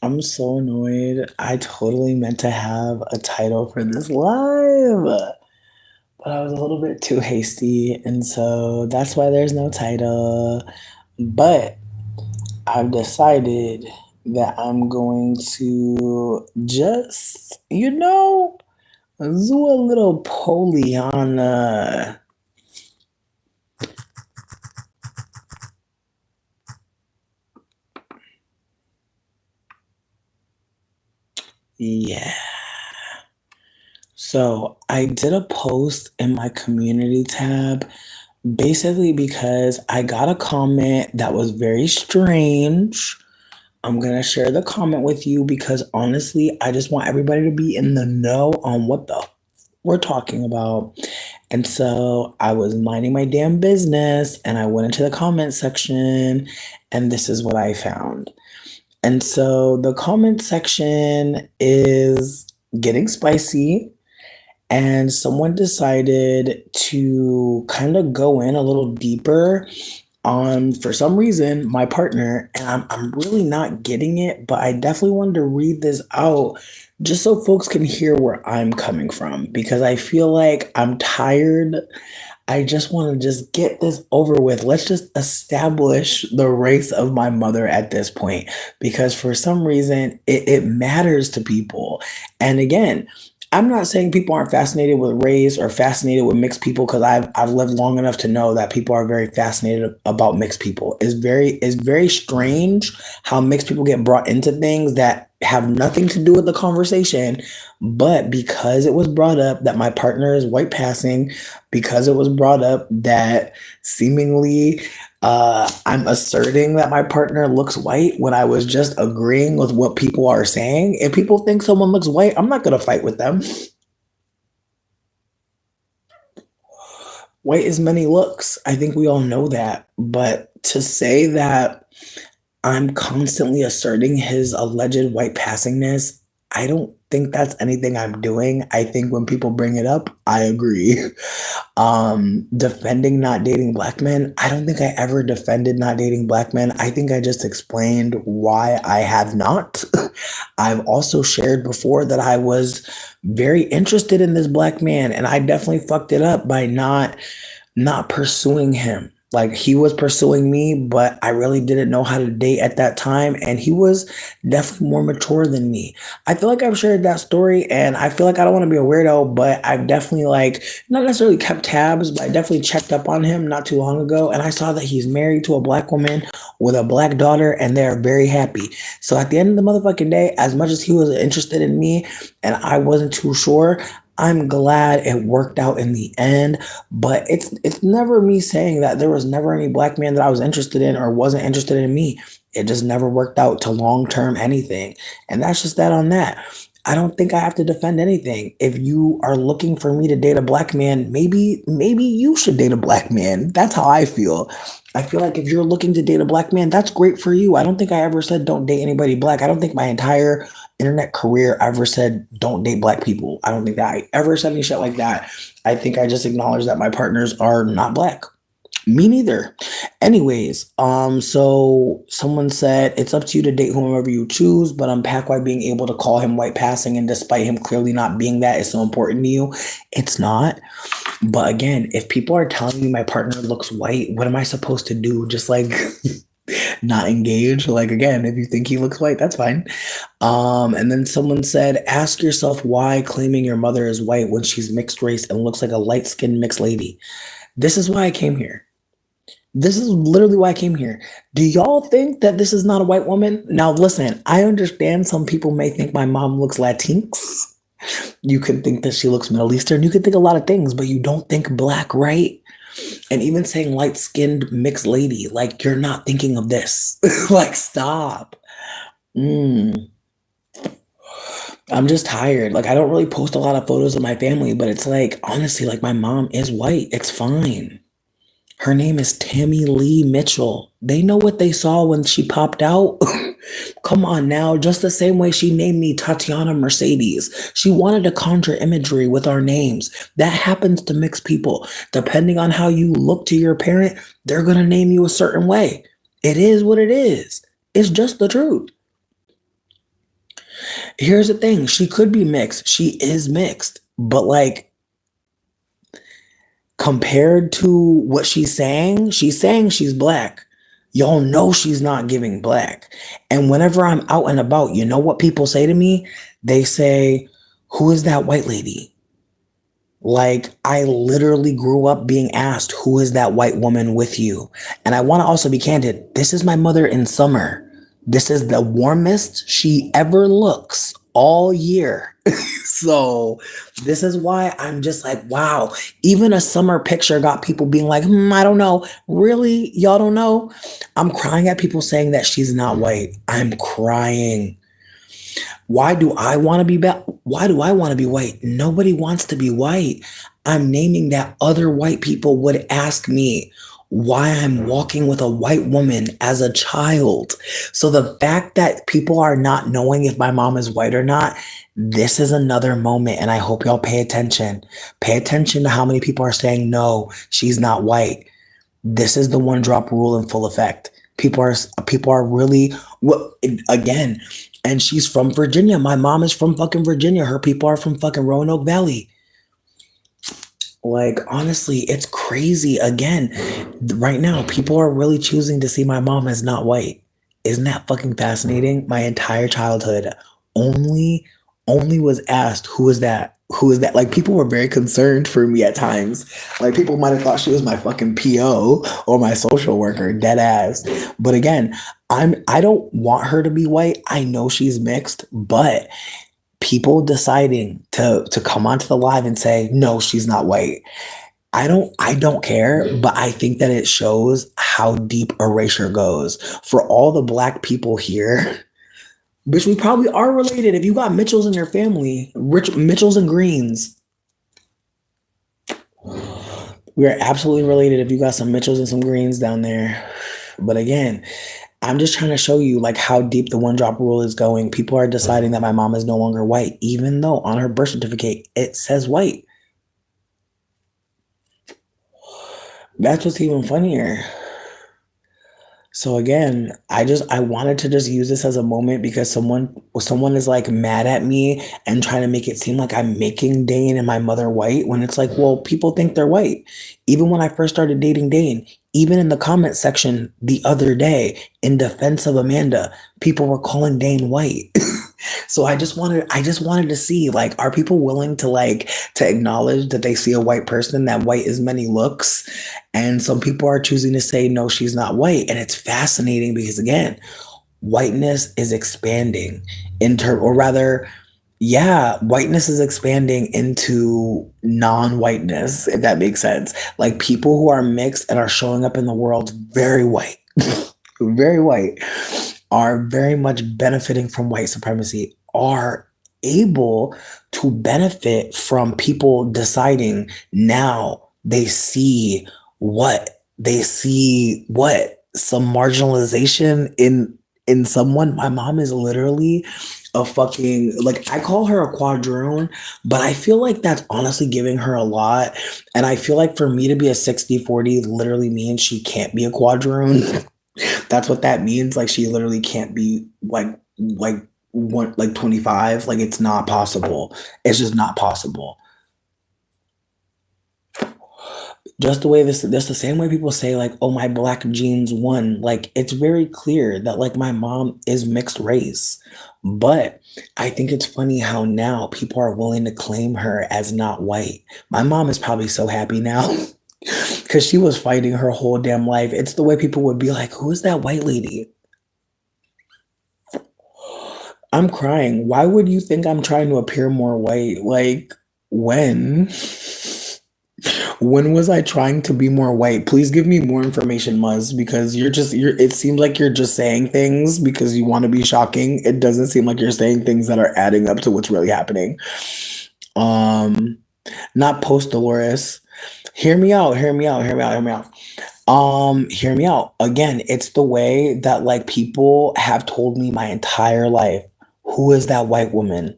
I'm so annoyed. I totally meant to have a title for this live, but I was a little bit too hasty, and so that's why there's no title. But I've decided that I'm going to just, do a little poly on yeah. So I did a post in my community tab basically because I got a comment that was very strange. I'm gonna share the comment with you because honestly, I just want everybody to be in the know on what the we're talking about. And so I was minding my damn business and I went into the comment section and this is what I found. And so the comment section is getting spicy and someone decided to kind of go in a little deeper on, for some reason, my partner, and I'm really not getting it, but I definitely wanted to read this out just so folks can hear where I'm coming from because I feel like I'm tired. I just want to just get this over with. Let's just establish the race of my mother at this point because for some reason it matters to people. And again, I'm not saying people aren't fascinated with race or fascinated with mixed people because I've lived long enough to know that people are very fascinated about mixed people. It's very strange how mixed people get brought into things that have nothing to do with the conversation, but because it was brought up that my partner is white passing, because it was brought up that seemingly I'm asserting that my partner looks white when I was just agreeing with what people are saying. If people think someone looks white, I'm not going to fight with them. White is many looks. I think we all know that. But to say that I'm constantly asserting his alleged white passingness, I don't think that's anything I'm doing. I think when people bring it up, I agree. Defending not dating black men, I don't think I ever defended not dating black men. I think I just explained why I have not. I've also shared before that I was very interested in this black man and I definitely fucked it up by not pursuing him. Like he was pursuing me, but I really didn't know how to date at that time. And he was definitely more mature than me. I feel like I've shared that story and I feel like I don't want to be a weirdo, but I've definitely like not necessarily kept tabs, but I definitely checked up on him not too long ago. And I saw that he's married to a black woman with a black daughter and they're very happy. So at the end of the motherfucking day, as much as he was interested in me and I wasn't too sure, I'm glad it worked out in the end, but it's never me saying that there was never any black man that I was interested in or wasn't interested in me. It just never worked out to long term anything. And that's just that on that. I don't think I have to defend anything. If you are looking for me to date a black man, maybe you should date a black man. That's how I feel. I feel like if you're looking to date a black man, that's great for you. I don't think I ever said don't date anybody black. I don't think my entire internet career ever said don't date black people. I don't think that I ever said any shit like that. I think I just acknowledge that my partners are not black. Me neither. Anyways, so someone said it's up to you to date whomever you choose, but unpack why being able to call him white passing and despite him clearly not being that is so important to you. It's not. But again, if people are telling me my partner looks white, what am I supposed to do? Just like not engage? Like again, if you think he looks white, that's fine. And then someone said, ask yourself why claiming your mother is white when she's mixed race and looks like a light-skinned mixed lady. This is why I came here. This is literally why I came here. Do y'all think that this is not a white woman? Now, listen, I understand some people may think my mom looks Latinx. You could think that she looks Middle Eastern. You could think a lot of things, but you don't think black, right? And even saying light skinned mixed lady, like you're not thinking of this. Like, stop. Mm. I'm just tired. Like, I don't really post a lot of photos of my family, but it's like, honestly, like, my mom is white. It's fine. Her name is Tammy Lee Mitchell. They know what they saw when she popped out. Come on now, just the same way she named me Tatiana Mercedes. She wanted to conjure imagery with our names. That happens to mixed people. Depending on how you look to your parent, they're going to name you a certain way. It is what it is. It's just the truth. Here's the thing, she could be mixed. She is mixed. But like compared to what she's saying she's black. Y'all know she's not giving black. And whenever I'm out and about, you know what people say to me? They say, "Who is that white lady?" Like, I literally grew up being asked, "Who is that white woman with you?" And I want to also be candid. This is my mother in summer. This is the warmest she ever looks all year. So, this is why I'm just like, wow. Even a summer picture got people being like, I don't know. Really? Y'all don't know? I'm crying at people saying that she's not white. I'm crying. Why do I want to be why do I want to be white? Nobody wants to be white. I'm naming that other white people would ask me why I'm walking with a white woman as a child. So the fact that people are not knowing if my mom is white or not, this is another moment and I hope y'all pay attention. Pay attention to how many people are saying no, she's not white. This is the one drop rule in full effect. People are really what again, and she's from Virginia. My mom is from fucking Virginia. Her people are from fucking Roanoke Valley. Like, honestly, it's crazy. Again, right now, people are really choosing to see my mom as not white. Isn't that fucking fascinating? My entire childhood only only was asked, who is that? Who is that? Like, people were very concerned for me at times. Like, people might have thought she was my fucking PO or my social worker, dead ass. But again, I don't want her to be white. I know she's mixed, but people deciding to come onto the live and say no, she's not white, I don't care, but I think that it shows how deep erasure goes for all the black people here, which we probably are related. If you got Mitchells in your family, rich Mitchells and Greens, we are absolutely related if you got some Mitchells and some Greens down there. But again, I'm just trying to show you like how deep the one drop rule is going. People are deciding that my mom is no longer white, even though on her birth certificate it says white. That's what's even funnier. So again, I wanted to just use this as a moment because someone is like mad at me and trying to make it seem like I'm making Dane and my mother white when it's like, well, people think they're white. Even when I first started dating Dane, even in the comment section the other day in defense of Amanda, people were calling Dane white. So I just wanted to see like are people willing to like to acknowledge that they see a white person, that white is many looks, and some people are choosing to say no, she's not white, and it's fascinating because again, whiteness is expanding or rather, yeah, whiteness is expanding into non-whiteness, if that makes sense. Like people who are mixed and are showing up in the world very white, very white, are very much benefiting from white supremacy, are able to benefit from people deciding now they see what some marginalization in someone. My mom is literally a fucking, like, I call her a quadroon, but I feel like that's honestly giving her a lot. And I feel like for me to be a 60/40 literally means she can't be a quadroon. That's what that means. Like she literally can't be like one like 25. Like it's not possible. It's just not possible. Just the way this that's the same way people say like, oh, my black genes won. Like it's very clear that like my mom is mixed race. But I think it's funny how now people are willing to claim her as not white. My mom is probably so happy now. Because she was fighting her whole damn life. It's the way people would be like, who is that white lady? I'm crying. Why would you think I'm trying to appear more white? Like, when? When was I trying to be more white? Please give me more information, Muzz, because it seems like you're just saying things because you want to be shocking. It doesn't seem like you're saying things that are adding up to what's really happening. Um, Not post Dolores. Hear me out, hear me out, hear me out, hear me out. Hear me out. Again, it's the way that like people have told me my entire life, who is that white woman?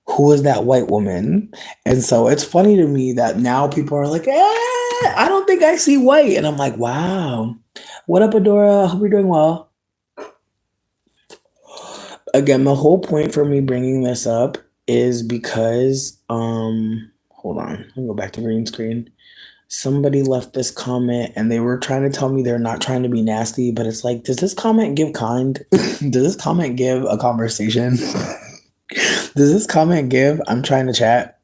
Who is that white woman? And so it's funny to me that now people are like, I don't think I see white. And I'm like, wow. What up, Adora? Hope you're doing well. Again, the whole point for me bringing this up is because hold on, let me go back to green screen. Somebody left this comment and they were trying to tell me they're not trying to be nasty, but it's like, does this comment give kind? Does this comment give a conversation? Does this comment give I'm trying to chat?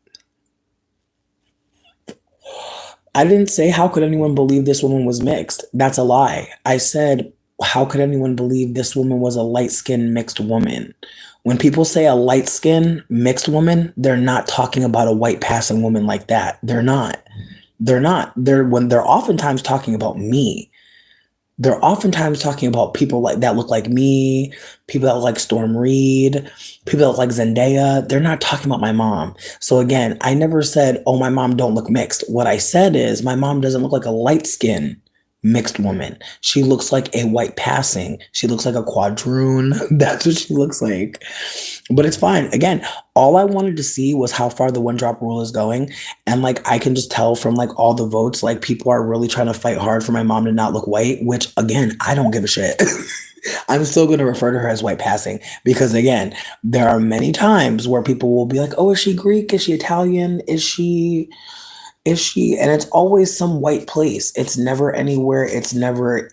I didn't say how could anyone believe this woman was mixed. That's a lie. I said how could anyone believe this woman was a light-skinned mixed woman? When people say a light-skinned mixed woman, they're not talking about a white passing woman like that. They're not. They're not. They're oftentimes talking about me. They're oftentimes talking about people like that look like me, people that look like Storm Reed, people that look like Zendaya. They're not talking about my mom. So again, I never said, "Oh, my mom don't look mixed." What I said is, my mom doesn't look like a light skin mixed woman. She looks like a white passing. She looks like a quadroon. That's what she looks like. But it's fine. Again, all I wanted to see was how far the one drop rule is going. And like I can just tell from like all the votes, like people are really trying to fight hard for my mom to not look white, which again, I don't give a shit. I'm still going to refer to her as white passing because again, there are many times where people will be like, "Oh, is she Greek? Is she Italian? Is she?" And it's always some white place. It's never anywhere. It's never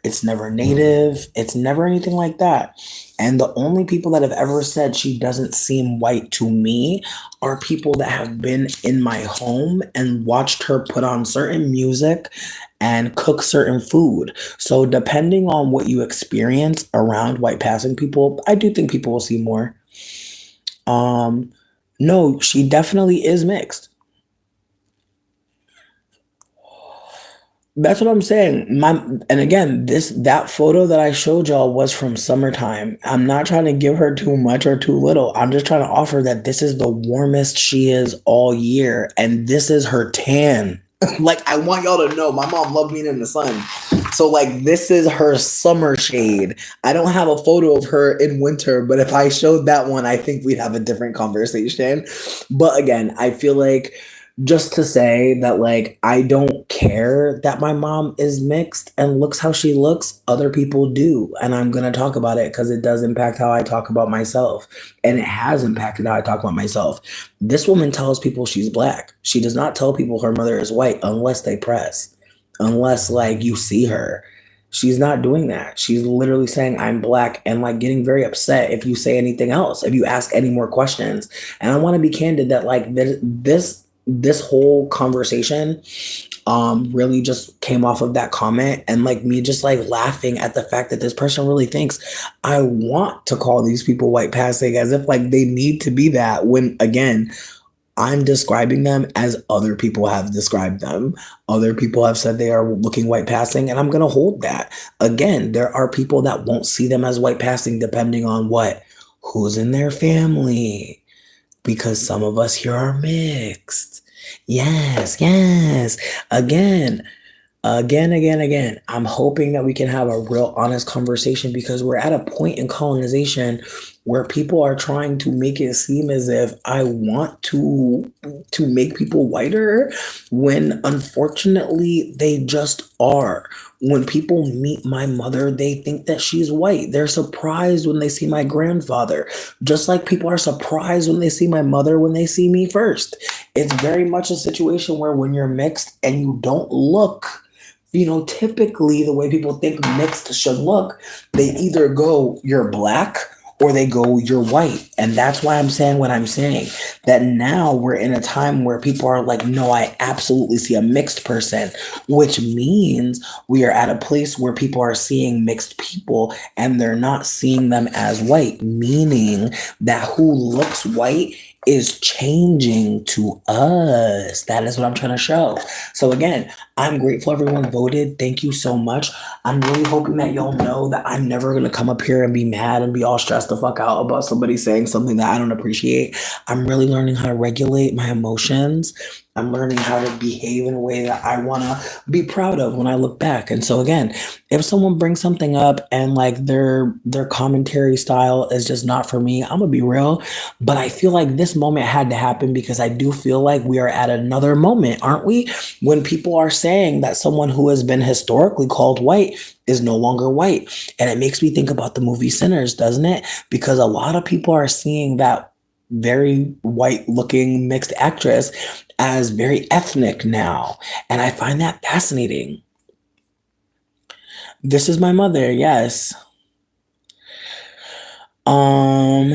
native. It's never anything like that. And the only people that have ever said she doesn't seem white to me are people that have been in my home and watched her put on certain music and cook certain food. So depending on what you experience around white passing people, I do think people will see more. Um no, she definitely is mixed. That's what I'm saying. And again, that photo that I showed y'all was from summertime. I'm not trying to give her too much or too little. I'm just trying to offer that this is the warmest she is all year, and this is her tan. Like I want y'all to know, my mom loved being in the sun. So like this is her summer shade. I don't have a photo of her in winter, but if I showed that one, I think we'd have a different conversation. But again, I feel like just to say that like I don't care that my mom is mixed and looks how she looks, other people do, and I'm going to talk about it cuz it does impact how I talk about myself, and it has impacted how I talk about myself. This woman tells people she's black. She does not tell people her mother is white unless they press. Unless like you see her. She's not doing that. She's literally saying I'm black and like getting very upset if you say anything else, if you ask any more questions. And I want to be candid that like this whole conversation really just came off of that comment and like me just like laughing at the fact that this person really thinks I want to call these people white passing as if like they need to be that when again I'm describing them as other people have described them. Other people have said they are looking white passing, and I'm going to hold that. Again, there are people that won't see them as white passing depending on what? Who's in their family, because some of us here are mixed. Yes, yes. Again, again. I'm hoping that we can have a real honest conversation because we're at a point in colonization where people are trying to make it seem as if I want to make people whiter when unfortunately they just are. When people meet my mother, they think that she's white. They're surprised when they see my grandfather, just like people are surprised when they see my mother when they see me first. It's very much a situation where when you're mixed and you don't look typically the way people think mixed should look, they either go, "You're black," or they go, "You're white." And that's why I'm saying what I'm saying. That now we're in a time where people are like, "No, I absolutely see a mixed person," which means we are at a place where people are seeing mixed people and they're not seeing them as white, meaning that who looks white is changing to us. That is what I'm trying to show. So again, I'm grateful everyone voted. Thank you so much. I'm really hoping that y'all know that I'm never gonna come up here and be mad and be all stressed the fuck out about somebody saying something that I don't appreciate. I'm really learning how to regulate my emotions. I'm learning how to behave in a way that I want to be proud of when I look back. And so again, if someone brings something up and like their commentary style is just not for me, I'm gonna be real. But I feel like this moment had to happen because I do feel like we are at another moment, aren't we? When people are saying that someone who has been historically called white is no longer white. And it makes me think about the movie Sinners, doesn't it? Because a lot of people are seeing that very white looking mixed actress as very ethnic now. And I find that fascinating. This is my mother, yes. Um,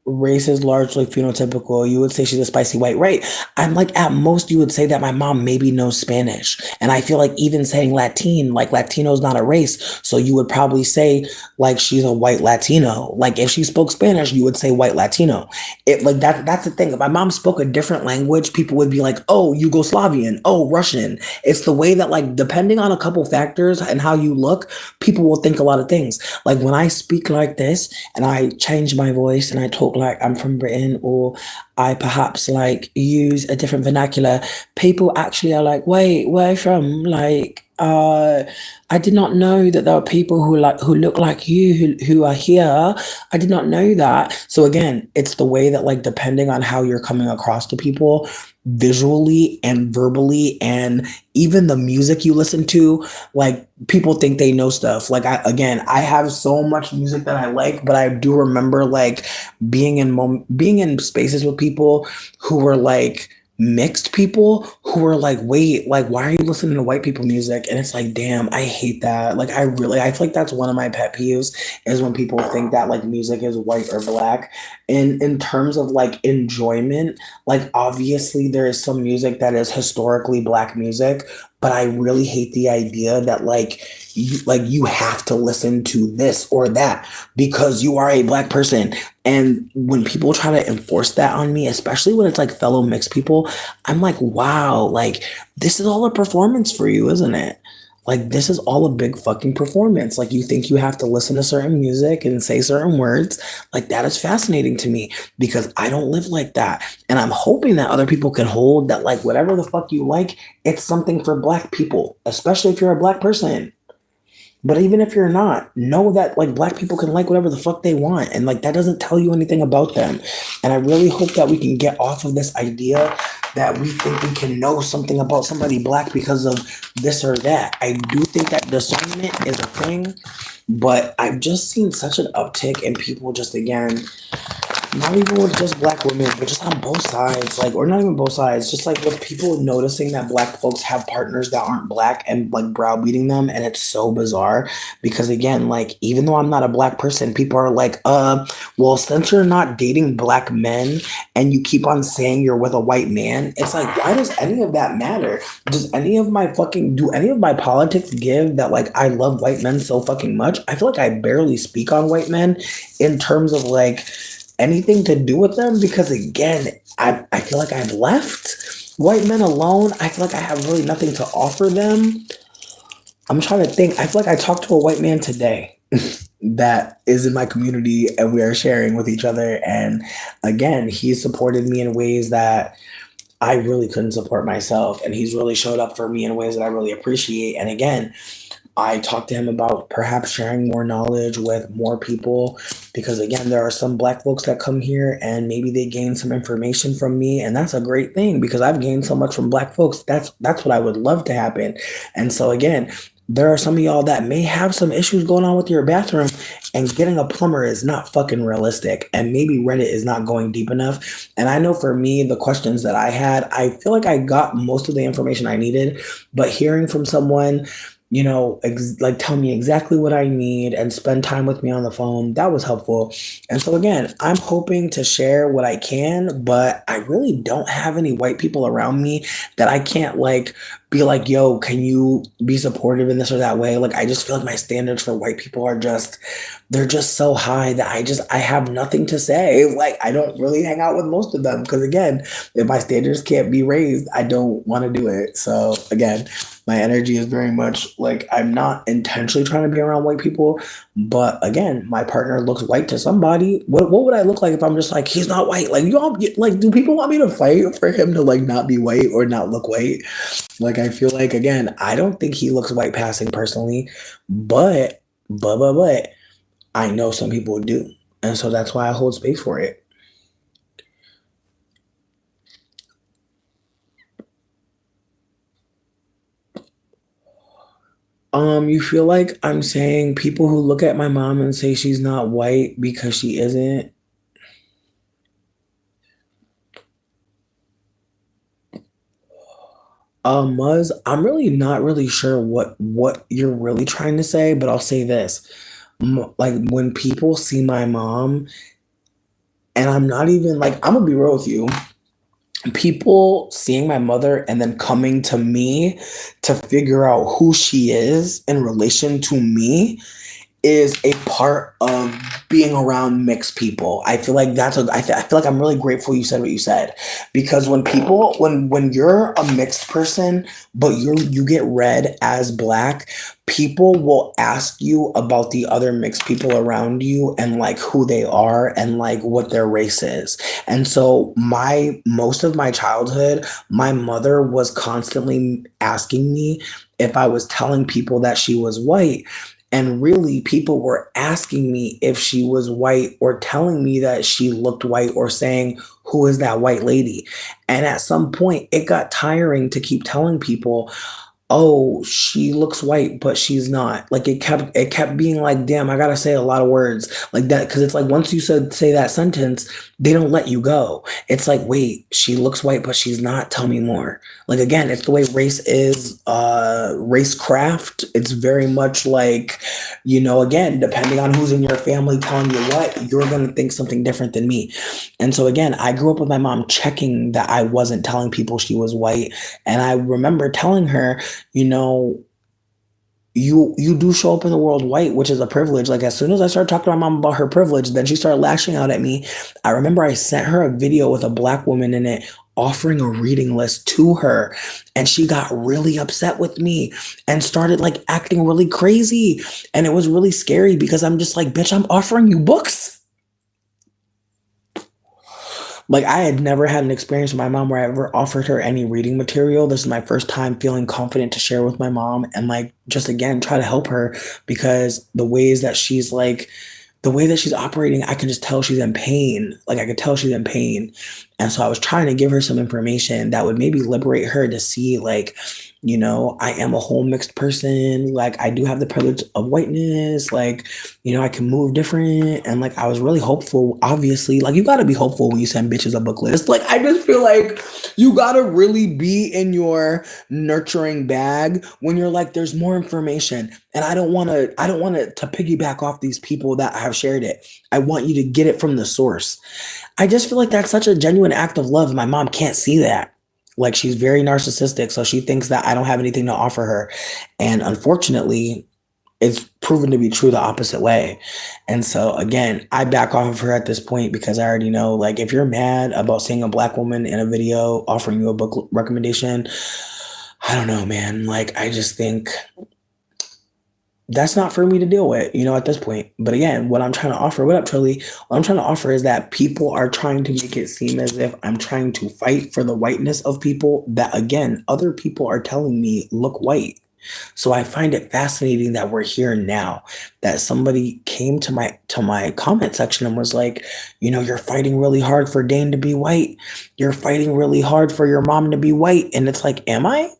Race is largely phenotypical. You would say she's a spicy white, right? I'm like, at most, you would say that my mom maybe knows Spanish. And I feel like even saying Latin, like Latino is not a race. So you would probably say like she's a white Latino. Like if she spoke Spanish, you would say white Latino. It like that's the thing. If my mom spoke a different language, people would be like, oh, Yugoslavian, oh, Russian. It's the way that like depending on a couple factors and how you look, people will think a lot of things. Like when I speak like this and I change my voice and I talk like I'm from Britain or I perhaps like use a different vernacular, people actually are like, wait, where are you from? Like, I did not know that there are people who look like you who are here. I did not know that. So again, it's the way that like depending on how you're coming across to people visually and verbally and even the music you listen to, like people think they know stuff. Like I have so much music that I like, but I do remember like being in spaces with people who were like mixed people who were like, wait, like why are you listening to white people music? And it's like, damn, I hate that. Like I feel like that's one of my pet peeves is when people think that like music is white or black. And in terms of like enjoyment, like obviously there is some music that is historically black music, but I really hate the idea that like you have to listen to this or that because you are a black person. And when people try to enforce that on me, especially when it's like fellow mixed people, I'm like, wow, like this is all a performance for you, isn't it? Like this is all a big fucking performance. Like you think you have to listen to certain music and say certain words. Like that is fascinating to me because I don't live like that. And I'm hoping that other people can hold that like whatever the fuck you like, it's something for black people, especially if you're a black person. But even if you're not, know that like black people can like whatever the fuck they want. And like that doesn't tell you anything about them. And I really hope that we can get off of this idea that we think we can know something about somebody black because of this or that. I do think that discernment is a thing, but I've just seen such an uptick in people just again not even with just black women, but just on both sides, like, or not even both sides, just like with people noticing that black folks have partners that aren't black and like browbeating them. And it's so bizarre because, again, like, even though I'm not a black person, people are like, well, since you're not dating black men and you keep on saying you're with a white man, it's like, why does any of that matter? Do any of my politics give that like I love white men so fucking much? I feel like I barely speak on white men in terms of like, anything to do with them because again, I feel like I've left white men alone. I feel like I have really nothing to offer them. I'm trying to think. I feel like I talked to a white man today that is in my community and we are sharing with each other. And again, he supported me in ways that I really couldn't support myself. And he's really showed up for me in ways that I really appreciate. And again, I talked to him about perhaps sharing more knowledge with more people because again, there are some black folks that come here and maybe they gain some information from me and that's a great thing because I've gained so much from black folks. That's what I would love to happen. And so again, there are some of y'all that may have some issues going on with your bathroom and getting a plumber is not fucking realistic and maybe Reddit is not going deep enough. And I know for me, the questions that I had, I feel like I got most of the information I needed, but hearing from someone like tell me exactly what I need and spend time with me on the phone. That was helpful. And so again, I'm hoping to share what I can, but I really don't have any white people around me that I can't like be like, yo, can you be supportive in this or that way? Like, I just feel like my standards for white people are just, they're just so high that I have nothing to say. Like, I don't really hang out with most of them because, again, if my standards can't be raised, I don't want to do it. So, again, my energy is very much like I'm not intentionally trying to be around white people, but again, my partner looks white to somebody. What would I look like if I'm just like he's not white? Like you all like, do people want me to fight for him to like not be white or not look white? Like I feel like again, I don't think he looks white passing personally, but I know some people do, and so that's why I hold space for it. You feel like I'm saying people who look at my mom and say she's not white because she isn't. Muzz, I'm really not really sure what you're really trying to say, but I'll say this. Like when people see my mom, and I'm not even like I'm gonna be real with you. People seeing my mother and then coming to me to figure out who she is in relation to me is a part of being around mixed people. I feel like I feel like I'm really grateful you said what you said because when people when you're a mixed person but you get read as black, people will ask you about the other mixed people around you and like who they are and like what their race is. And so my most of my childhood, my mother was constantly asking me if I was telling people that she was white, and really, people were asking me if she was white or telling me that she looked white or saying, who is that white lady? And at some point, it got tiring to keep telling people, oh, she looks white, but she's not. Like it kept being like, damn, I gotta say a lot of words like that. Cause it's like once you say that sentence, they don't let you go. It's like, wait, she looks white, but she's not. Tell me more. Like again, it's the way race is, racecraft. It's very much like, again, depending on who's in your family telling you what, you're gonna think something different than me. And so again, I grew up with my mom checking that I wasn't telling people she was white. And I remember telling her, you know, you do show up in the world white, which is a privilege. Like as soon as I started talking to my mom about her privilege, then she started lashing out at me. I remember I sent her a video with a black woman in it offering a reading list to her, and she got really upset with me and started like acting really crazy. And it was really scary because I'm just like, bitch, I'm offering you books. Like I had never had an experience with my mom where I ever offered her any reading material. This is my first time feeling confident to share with my mom and like just again try to help her because the way that she's operating, I can just tell she's in pain. Like I could tell she's in pain. And so I was trying to give her some information that would maybe liberate her to see like, I am a whole mixed person. Like I do have the privilege of whiteness. Like, I can move different. And like I was really hopeful. Obviously, like you gotta be hopeful when you send bitches a book list. Like I just feel like you gotta really be in your nurturing bag when you're like, there's more information. And I don't wanna to piggyback off these people that have shared it. I want you to get it from the source. I just feel like that's such a genuine act of love. My mom can't see that. Like she's very narcissistic, so she thinks that I don't have anything to offer her. And unfortunately, it's proven to be true the opposite way. And so again, I back off of her at this point because I already know like if you're mad about seeing a black woman in a video offering you a book recommendation, I don't know, man. Like I just think that's not for me to deal with, at this point. But again, what I'm trying to offer, what up, Trilly? What I'm trying to offer is that people are trying to make it seem as if I'm trying to fight for the whiteness of people that, again, other people are telling me look white. So I find it fascinating that we're here now, that somebody came to my comment section and was like, you're fighting really hard for Dane to be white. You're fighting really hard for your mom to be white. And it's like, am I?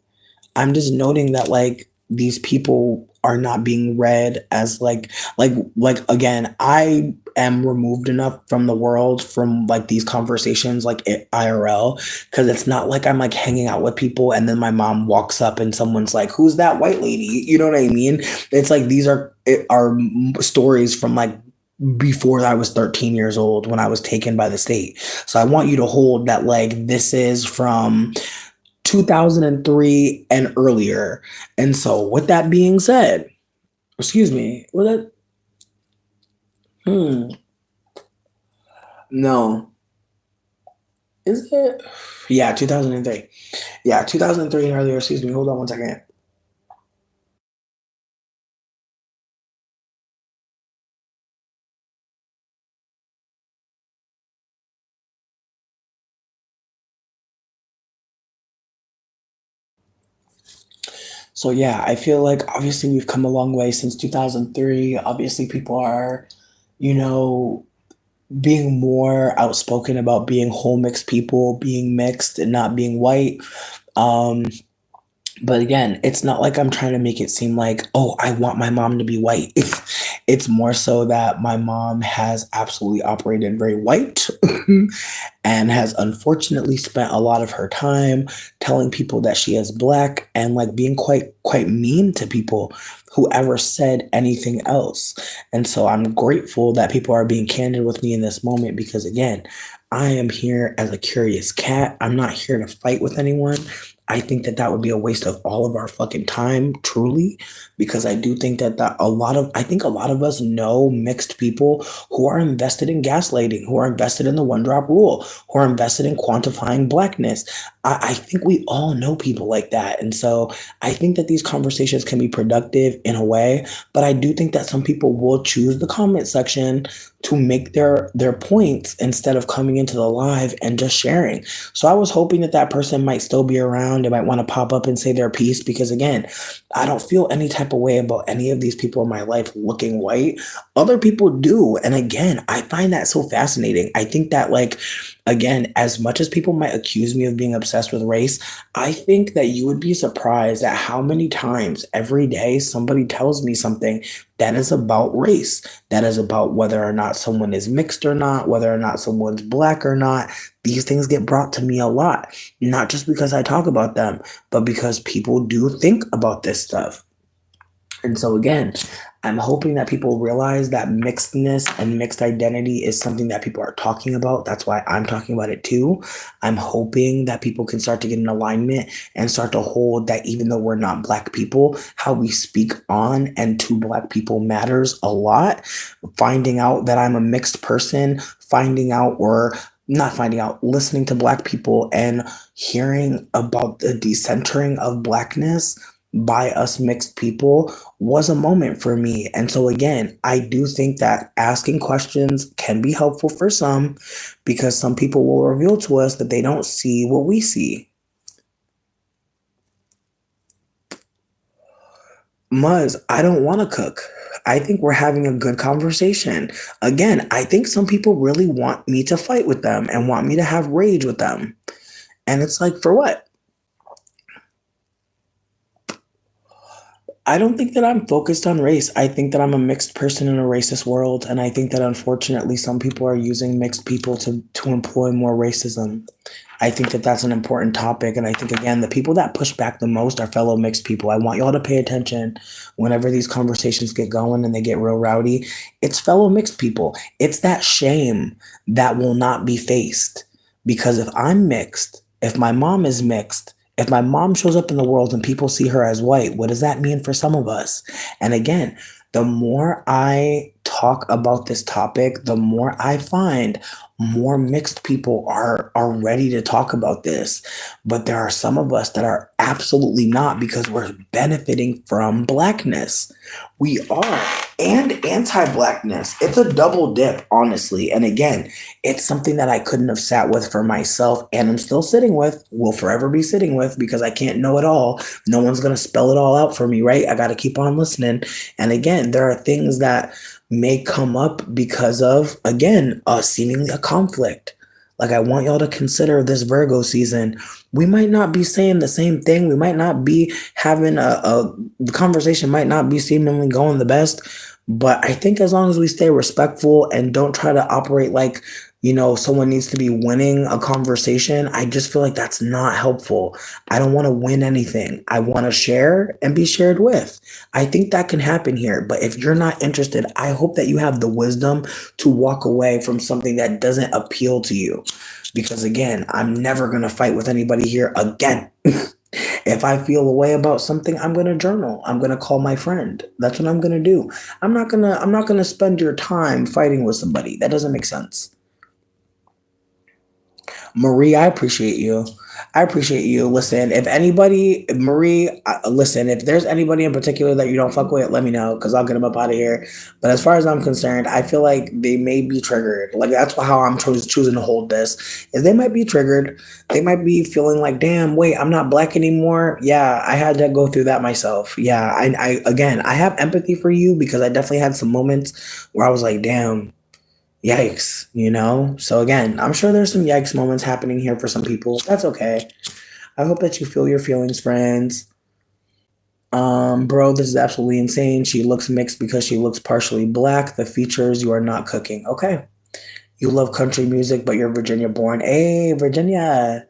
I'm just noting that like these people are not being read as like again, I am removed enough from the world from like these conversations like IRL because it's not like I'm like hanging out with people and then my mom walks up and someone's like, who's that white lady? You know what I mean? It's like these are stories from like before I was 13 years old when I was taken by the state. So I want you to hold that like this is from 2003 and earlier. And so, with that being said, excuse me, was that? Hmm, no, is it? Yeah, 2003. Yeah, 2003 and earlier. Excuse me. Hold on one second. So yeah, I feel like obviously we've come a long way since 2003. Obviously, people are, you know, being more outspoken about being whole mixed people, being mixed and not being white. Um, but again, it's not like I'm trying to make it seem like, oh, I want my mom to be white. It's more so that my mom has absolutely operated very white and has unfortunately spent a lot of her time telling people that she is black and like being quite mean to people who ever said anything else. And so I'm grateful that people are being candid with me in this moment because again, I am here as a curious cat. I'm not here to fight with anyone. I think that that would be a waste of all of our fucking time, truly, because I do think that I think a lot of us know mixed people who are invested in gaslighting, who are invested in the one drop rule, who are invested in quantifying blackness. I think we all know people like that. And so I think that these conversations can be productive in a way, but I do think that some people will choose the comment section to make their points instead of coming into the live and just sharing. So I was hoping that that person might still be around. They might want to pop up and say their piece because again, I don't feel any type of way about any of these people in my life looking white. Other people do. And again, I find that so fascinating. I think that, like, again, as much as people might accuse me of being obsessed with race, I think that you would be surprised at how many times every day somebody tells me something that is about race, that is about whether or not someone is mixed or not, whether or not someone's black or not. These things get brought to me a lot, not just because I talk about them, but because people do think about this stuff. And so again, I'm hoping that people realize that mixedness and mixed identity is something that people are talking about. That's why I'm talking about it too. I'm hoping that people can start to get in alignment and start to hold that even though we're not black people, how we speak on and to black people matters a lot. Finding out that I'm a mixed person, finding out or not finding out, listening to black people and hearing about the decentering of blackness by us mixed people was a moment for me. And so, again, I do think that asking questions can be helpful for some because some people will reveal to us that they don't see what we see. Muzz, I don't want to cook. I think we're having a good conversation. Again, I think some people really want me to fight with them and want me to have rage with them. And it's like, for what? I don't think that I'm focused on race. I think that I'm a mixed person in a racist world, and I think that unfortunately some people are using mixed people to employ more racism. I think that that's an important topic, and I think again the people that push back the most are fellow mixed people. I want y'all to pay attention whenever these conversations get going and they get real rowdy. It's fellow mixed people. It's that shame that will not be faced because if I'm mixed, if my mom is mixed, if my mom shows up in the world and people see her as white, what does that mean for some of us? And again, the more I talk about this topic, the more I find more mixed people are ready to talk about this. But there are some of us that are absolutely not because we're benefiting from blackness. We are, and anti-blackness. It's a double dip, honestly. And again, it's something that I couldn't have sat with for myself and I'm still sitting with, will forever be sitting with because I can't know it all. No one's going to spell it all out for me, right? I got to keep on listening. And again, there are things that may come up because of, again, seemingly a conflict. Like, I want y'all to consider this Virgo season. We might not be saying the same thing. We might not be having the conversation might not be seemingly going the best, But I think as long as we stay respectful and don't try to operate like, someone needs to be winning a conversation, I just feel like that's not helpful. I don't want to win anything. I want to share and be shared with. I think that can happen here. But if you're not interested, I hope that you have the wisdom to walk away from something that doesn't appeal to you. Because again, I'm never going to fight with anybody here again. If I feel a way about something, I'm going to journal. I'm going to call my friend. That's what I'm going to do. I'm not going to spend your time fighting with somebody. That doesn't make sense. Marie, I appreciate you. I appreciate you. Listen, if anybody, Marie, listen, if there's anybody in particular that you don't fuck with, let me know because I'll get them up out of here. But as far as I'm concerned, I feel like they may be triggered. Like that's how I'm choosing to hold this. Is they might be triggered. They might be feeling like, damn, wait, I'm not black anymore. Yeah, I had to go through that myself. Yeah, I again, I have empathy for you because I definitely had some moments where I was like, damn, yikes. So again, I'm sure there's some yikes moments happening here for some people. That's okay. I hope that you feel your feelings, friends. Bro, this is absolutely insane. She looks mixed because she looks partially black. The features you are not cooking. Okay. You love country music, but you're Virginia born. Hey, Virginia.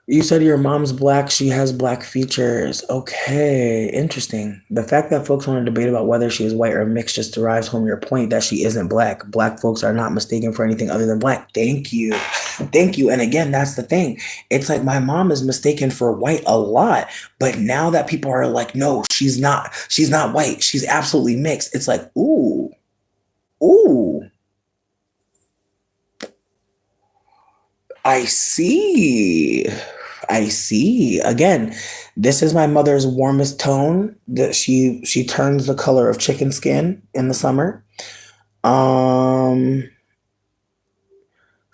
You said your mom's black, she has black features. Okay, interesting. The fact that folks want to debate about whether she is white or mixed just derives home your point that she isn't black. Black folks are not mistaken for anything other than black. Thank you. Thank you. And again, that's the thing. It's like my mom is mistaken for white a lot, but now that people are like, no, she's not white. She's absolutely mixed. It's like, ooh, ooh. I see. I see. Again, this is my mother's warmest tone that she turns the color of chicken skin in the summer. Um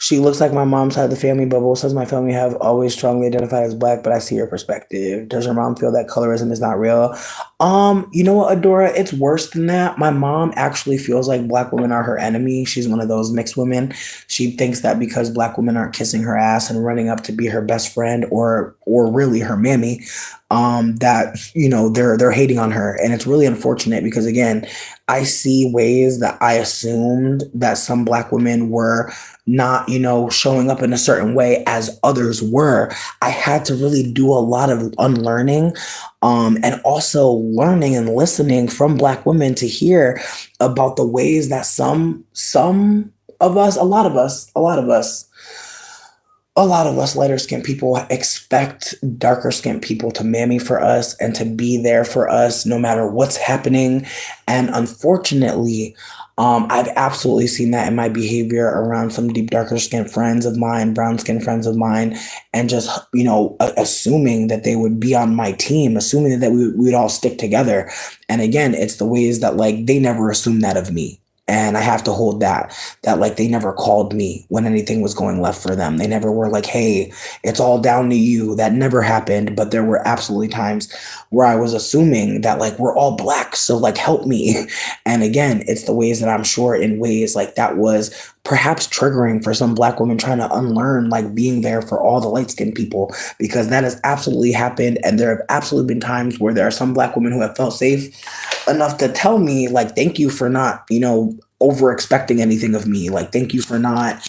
she looks like my mom's side of the family, but both sides of my family have always strongly identified as black, but I see her perspective. Does your mom feel that colorism is not real? You know what, Adora? It's worse than that. My mom actually feels like black women are her enemy. She's one of those mixed women. She thinks that because black women aren't kissing her ass and running up to be her best friend or really her mammy, that they're hating on her. And it's really unfortunate because again, I see ways that I assumed that some black women were not, showing up in a certain way as others were. I had to really do a lot of unlearning, and also learning and listening from black women to hear about the ways that some of us, a lot of us lighter skinned people expect darker skinned people to mammy for us and to be there for us no matter what's happening. And unfortunately, I've absolutely seen that in my behavior around some deep darker skinned friends of mine, brown skinned friends of mine, and just, assuming that they would be on my team, assuming that we would all stick together. And again, it's the ways that like they never assumed that of me. And I have to hold that like they never called me when anything was going left for them. They never were like, hey, it's all down to you. That never happened. But there were absolutely times where I was assuming that like we're all black. So like help me. And again, it's the ways that I'm sure in ways like that was perhaps triggering for some black women trying to unlearn like being there for all the light skinned people because that has absolutely happened. And there have absolutely been times where there are some black women who have felt safe enough to tell me like thank you for not over expecting anything of me, like thank you for not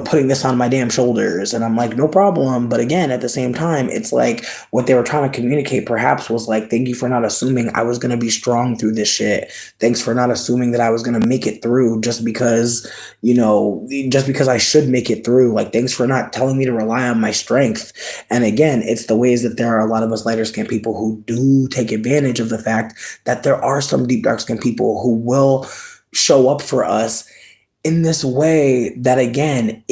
putting this on my damn shoulders. And I'm like, no problem. But again, at the same time, it's like what they were trying to communicate perhaps was like, thank you for not assuming I was going to be strong through this shit. Thanks for not assuming that I was going to make it through just because I should make it through. Like, thanks for not telling me to rely on my strength. And again, it's the ways that there are a lot of us lighter skinned people who do take advantage of the fact that there are some deep dark skinned people who will show up for us in this way that again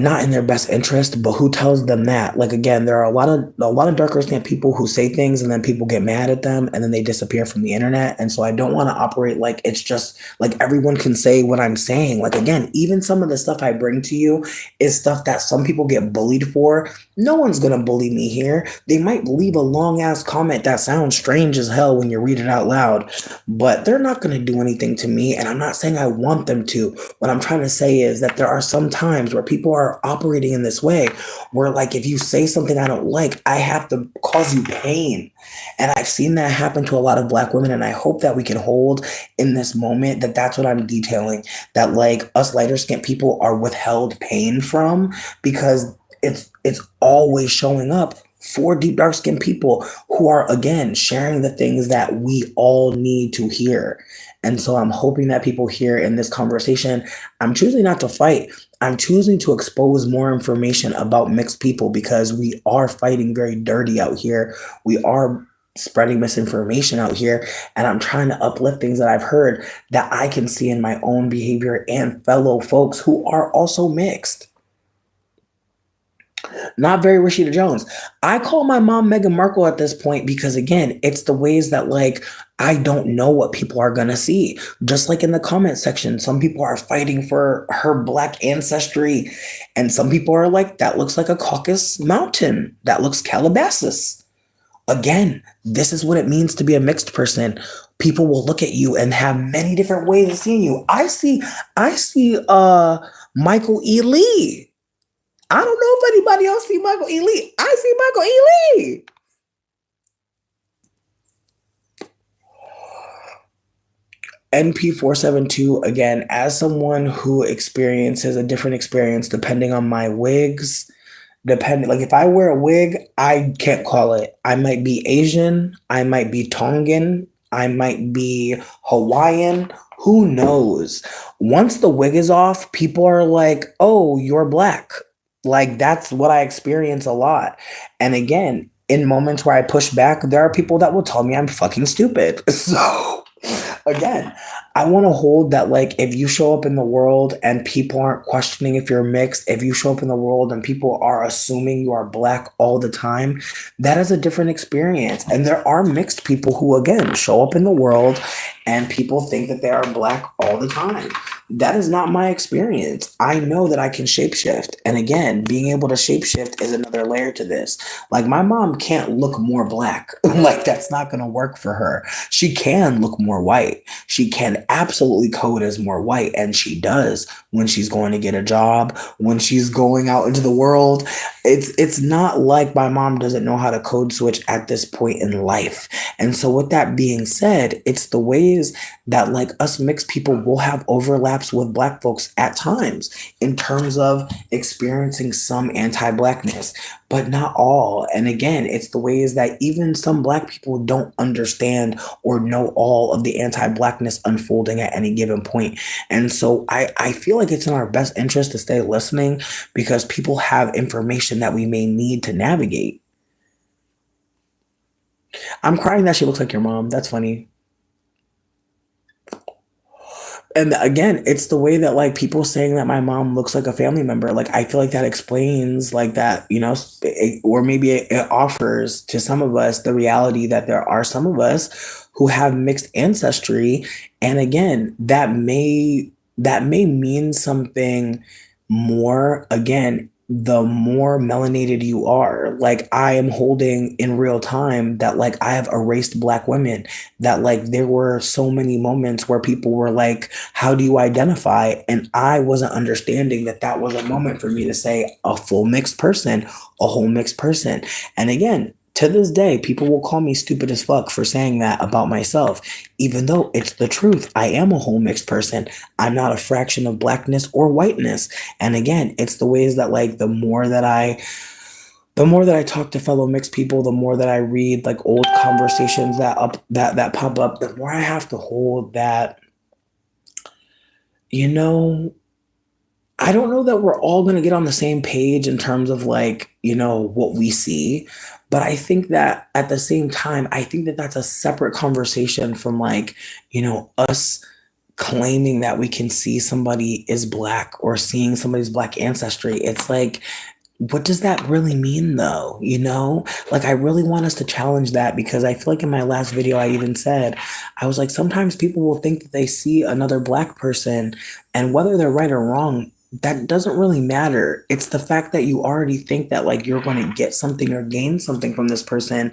not in their best interest. But who tells them that? Like again, there are a lot of darker skinned people who say things and then people get mad at them and then they disappear from the internet. And so I don't want to operate like it's just like everyone can say what I'm saying. Like again, even some of the stuff I bring to you is stuff that some people get bullied for. No one's gonna bully me here. They might leave a long ass comment that sounds strange as hell when you read it out loud, but they're not gonna do anything to me. And I'm not saying I want them to. What I'm trying to say is that there are some times where people are operating in this way where like if you say something I don't like, I have to cause you pain. And I've seen that happen to a lot of black women, and I hope that we can hold in this moment that that's what I'm detailing, that like us lighter skinned people are withheld pain from because it's always showing up for deep dark skinned people who are again sharing the things that we all need to hear. And so I'm hoping that people hear in this conversation, I'm choosing not to fight. I'm choosing to expose more information about mixed people because we are fighting very dirty out here. We are spreading misinformation out here. And I'm trying to uplift things that I've heard that I can see in my own behavior and fellow folks who are also mixed. Not very Rashida Jones. I call my mom Meghan Markle at this point because again, it's the ways that like I don't know what people are gonna see. Just like in the comment section, some people are fighting for her black ancestry, and some people are like, that looks like a Caucasus mountain. That looks Calabasas. Again, this is what it means to be a mixed person. People will look at you and have many different ways of seeing you. I see Michael E. Lee. I don't know if anybody else see Michael E. Lee. I see Michael E. Lee. NP472, again, as someone who experiences a different experience depending on my wigs, depending, like if I wear a wig, I can't call it. I might be Asian, I might be Tongan, I might be Hawaiian, who knows? Once the wig is off, people are like, oh, you're black. Like that's what I experience a lot. And again, in moments where I push back, there are people that will tell me I'm fucking stupid. So again, I want to hold that like if you show up in the world and people aren't questioning if you're mixed, if you show up in the world and people are assuming you are black all the time, that is a different experience. And there are mixed people who again show up in the world and people think that they are black all the time. That is not my experience. I know that I can shapeshift. And again, being able to shapeshift is another layer to this. Like my mom can't look more black. Like that's not going to work for her. She can look more white. She can absolutely code as more white, and she does when she's going to get a job, when she's going out into the world. It's not like my mom doesn't know how to code switch at this point in life. And so with that being said, it's the ways that like us mixed people will have overlaps with black folks at times in terms of experiencing some anti-blackness, but not all. And again, it's the ways that even some black people don't understand or know all of the anti-blackness unfolding at any given point. And so I feel like it's in our best interest to stay listening because people have information that we may need to navigate. I'm crying that she looks like your mom. That's funny. And again, it's the way that like people saying that my mom looks like a family member. Like I feel like that explains like that, you know, or maybe it offers to some of us the reality that there are some of us who have mixed ancestry, and again, that may mean something more. Again, the more melanated you are, like I am holding in real time that like I have erased black women, that like there were so many moments where people were like, how do you identify? And I wasn't understanding that that was a moment for me to say a full mixed person, a whole mixed person. And again, to this day, people will call me stupid as fuck for saying that about myself, even though it's the truth. I am a whole mixed person. I'm not a fraction of blackness or whiteness. And again, it's the ways that like the more that I talk to fellow mixed people, the more that I read like old conversations that pop up, the more I have to hold that, you know, I don't know that we're all going to get on the same page in terms of like, you know, what we see. But I think that at the same time, I think that that's a separate conversation from like, you know, us claiming that we can see somebody is black or seeing somebody's black ancestry. It's like, what does that really mean though? You know, like I really want us to challenge that because I feel like in my last video, I even said, I was like, sometimes people will think that they see another black person, and whether they're right or wrong, that doesn't really matter. It's the fact that you already think that like you're going to get something or gain something from this person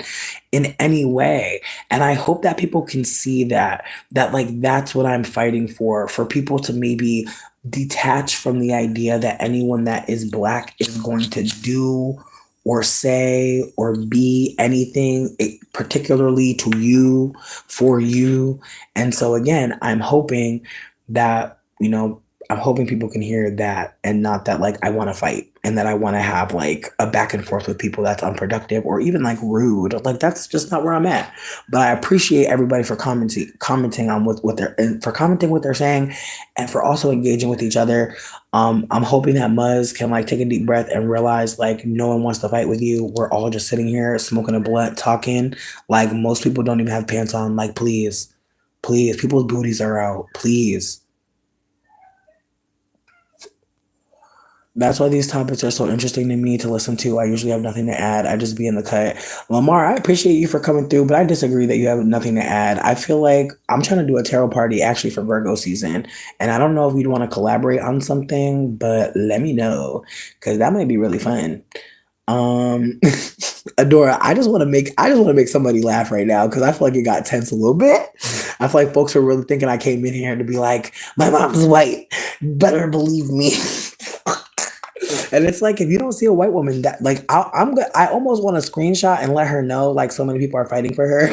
in any way. And I hope that people can see that like that's what I'm fighting for people to maybe detach from the idea that anyone that is black is going to do or say or be anything particularly to you for you. And so again, I'm hoping that, I'm hoping people can hear that and not that like I want to fight and that I want to have like a back and forth with people that's unproductive or even like rude. Like that's just not where I'm at. But I appreciate everybody for commenting on what they're and for commenting what they're saying and for also engaging with each other. I'm hoping that Muzz can like take a deep breath and realize like no one wants to fight with you. We're all just sitting here smoking a blunt, talking. Like most people don't even have pants on. Like please, please, people's booties are out. Please. That's why these topics are so interesting to me to listen to. I usually have nothing to add. I just be in the cut. Lamar, I appreciate you for coming through, but I disagree that you have nothing to add. I feel like I'm trying to do a tarot party actually for Virgo season. And I don't know if you'd want to collaborate on something, but let me know because that might be really fun. Adora, I just want to make somebody laugh right now because I feel like it got tense a little bit. I feel like folks are really thinking I came in here to be like, my mom's white. Better believe me. And it's like if you don't see a white woman that like I'm good, I almost want to screenshot and let her know like so many people are fighting for her.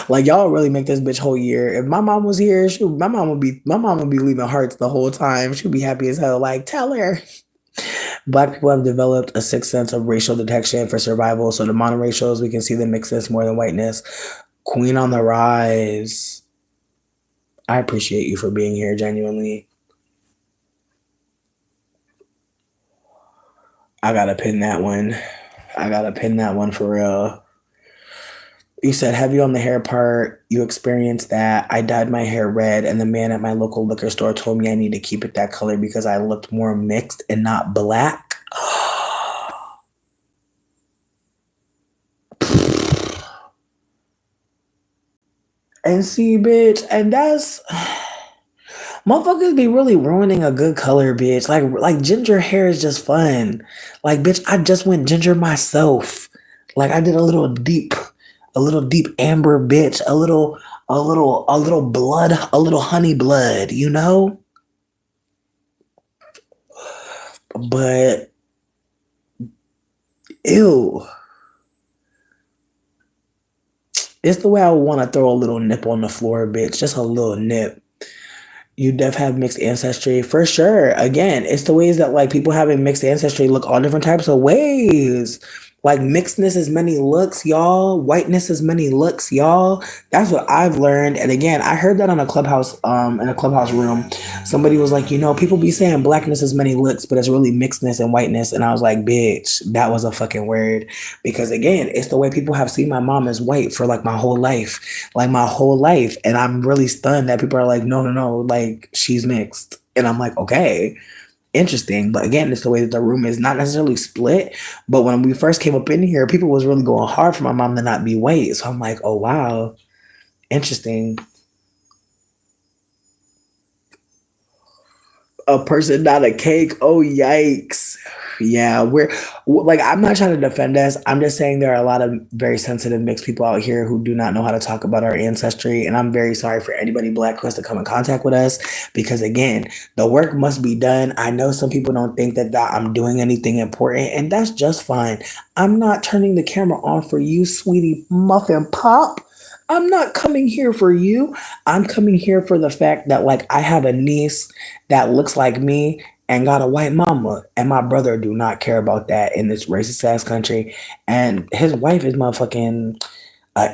Like y'all really make this bitch whole year. If my mom was here, my mom would be leaving hearts the whole time. She'd be happy as hell. Like tell her. Black people have developed a sixth sense of racial detection for survival. So the monoracials, we can see the mixedness more than whiteness. Queen on the rise. I appreciate you for being here, genuinely. I gotta pin that one. I gotta pin that one for real. You said heavy on the hair part. You experienced that. I dyed my hair red, and the man at my local liquor store told me I need to keep it that color because I looked more mixed and not black. And see, bitch, and that's motherfuckers be really ruining a good color, bitch. Like ginger hair is just fun. Like, bitch, I just went ginger myself. Like I did a little deep amber, bitch. A little blood, a little honey blood, you know? But ew. It's the way I want to throw a little nip on the floor, bitch. Just a little nip. You def have mixed ancestry for sure. Again, it's the ways that like people having mixed ancestry look all different types of ways. Like mixedness is many looks, y'all. Whiteness is many looks, y'all. That's what I've learned. And again, I heard that on a clubhouse, in a clubhouse room. Somebody was like, people be saying blackness is many looks, but it's really mixedness and whiteness. And I was like, bitch, that was a fucking word. Because again, it's the way people have seen my mom as white for like my whole life. Like my whole life. And I'm really stunned that people are like, no, no, no, like she's mixed. And I'm like, okay, interesting. But again, it's the way that the room is not necessarily split. But when we first came up in here, people was really going hard for my mom to not be white. So I'm like, oh wow, interesting. A person, not a cake. Oh yikes. Yeah, like I'm not trying to defend us. I'm just saying there are a lot of very sensitive mixed people out here who do not know how to talk about our ancestry, and I'm very sorry for anybody black who has to come in contact with us because again, the work must be done. I know some people don't think that I'm doing anything important, and that's just fine. I'm not turning the camera on for you, sweetie muffin pop. I'm not coming here for you. I'm coming here for the fact that like I have a niece that looks like me and got a white mama, and my brother do not care about that in this racist ass country. And his wife is motherfucking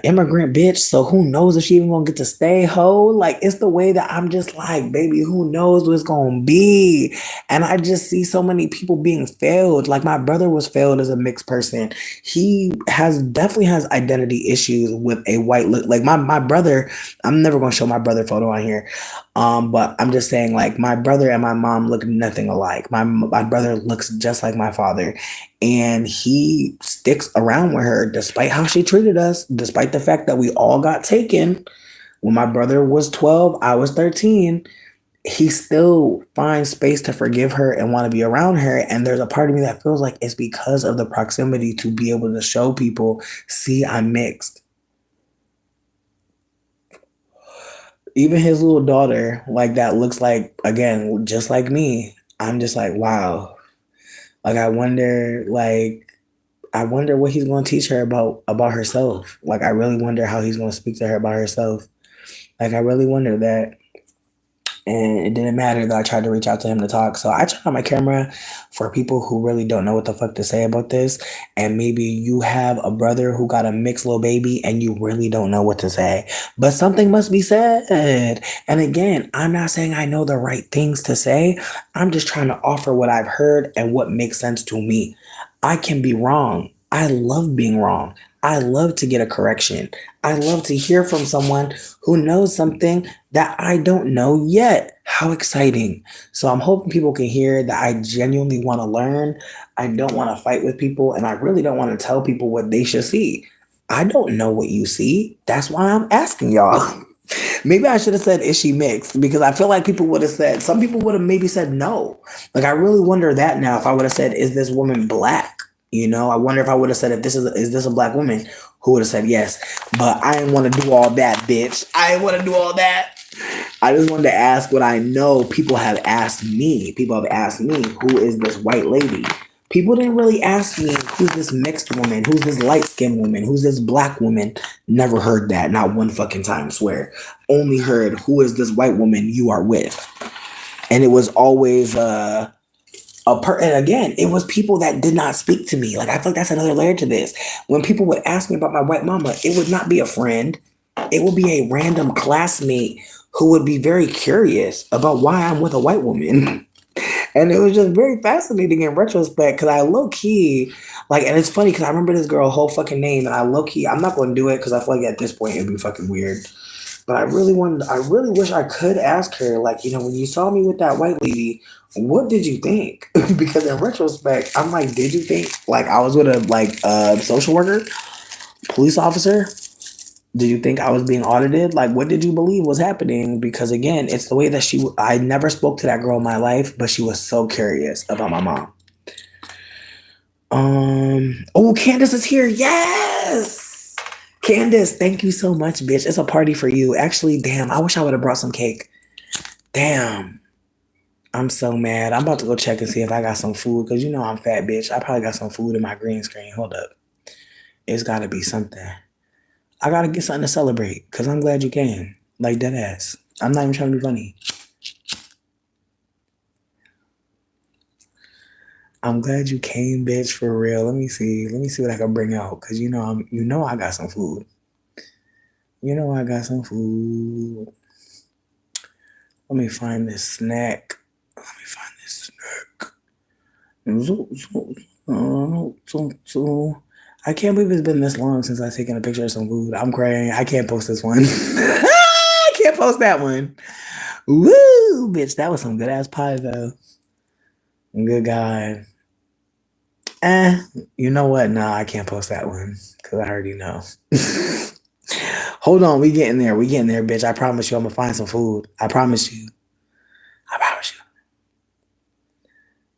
immigrant bitch. So who knows if she even gonna get to stay, ho? Like it's the way that I'm just like, baby, who knows what's gonna be? And I just see so many people being failed. Like my brother was failed as a mixed person. He has definitely has identity issues with a white look. Like my brother, I'm never gonna show my brother photo on here. But I'm just saying, like my brother and my mom look nothing alike. My brother looks just like my father, and he sticks around with her despite how she treated us, despite the fact that we all got taken. When my brother was 12, I was 13. he still finds space to forgive her and want to be around her. And there's a part of me that feels like it's because of the proximity to be able to show people, see, I'm mixed. Even his little daughter, like that looks like, again, just like me. I'm just like, wow. Like I wonder what he's going to teach her about herself. Like I really wonder how he's going to speak to her about herself. Like I really wonder that. And it didn't matter that I tried to reach out to him to talk. So I turned on my camera for people who really don't know what the fuck to say about this. And maybe you have a brother who got a mixed little baby and you really don't know what to say. But something must be said. And again, I'm not saying I know the right things to say. I'm just trying to offer what I've heard and what makes sense to me. I can be wrong. I love being wrong. I love to get a correction. I love to hear from someone who knows something that I don't know yet. How exciting. So I'm hoping people can hear that I genuinely want to learn. I don't want to fight with people, and I really don't want to tell people what they should see. I don't know what you see. That's why I'm asking y'all. Maybe I should have said, is she mixed? Because I feel like people would have said, some people would have maybe said no. Like, I really wonder that now if I would have said, is this woman black? You know, I wonder if I would have said, if this is this a black woman, who would have said yes. But I didn't want to do all that, bitch. I didn't want to do all that. I just wanted to ask what I know people have asked me. People have asked me, who is this white lady? People didn't really ask me, who's this mixed woman? Who's this light skinned woman? Who's this black woman? Never heard that. Not one fucking time, I swear. Only heard, who is this white woman you are with? And it was always and again, it was people that did not speak to me. Like, I feel like that's another layer to this. When people would ask me about my white mama, it would not be a friend. It would be a random classmate who would be very curious about why I'm with a white woman. And it was just very fascinating in retrospect because I low key, like, and it's funny because I remember this girl whole fucking name, and I low key, I'm not going to do it because I feel like at this point it'd be fucking weird. But I really wish I could ask her, like, when you saw me with that white lady, what did you think? Because in retrospect, I'm like, did you think like I was with a social worker, police officer? Did you think I was being audited? Like, what did you believe was happening? Because again, it's the way that I never spoke to that girl in my life, but she was so curious about my mom. Oh, Candace is here. Yes. Candace, thank you so much, bitch. It's a party for you. Actually, damn, I wish I would have brought some cake. Damn. I'm so mad. I'm about to go check and see if I got some food because I'm fat, bitch. I probably got some food in my green screen. Hold up. It's got to be something. I got to get something to celebrate because I'm glad you came. Like, dead ass. I'm not even trying to be funny. I'm glad you came, bitch, for real. Let me see. Let me see what I can bring out because I got some food. I got some food. Let me find this snack. I can't believe it's been this long since I've taken a picture of some food. I'm crying. I can't post this one. I can't post that one. Woo, bitch, that was some good ass pie though. Good guy. You know what? Nah, I can't post that one because I already know. Hold on, we getting there. We getting there, bitch. I promise you, I'm gonna find some food. I promise you. I promise you.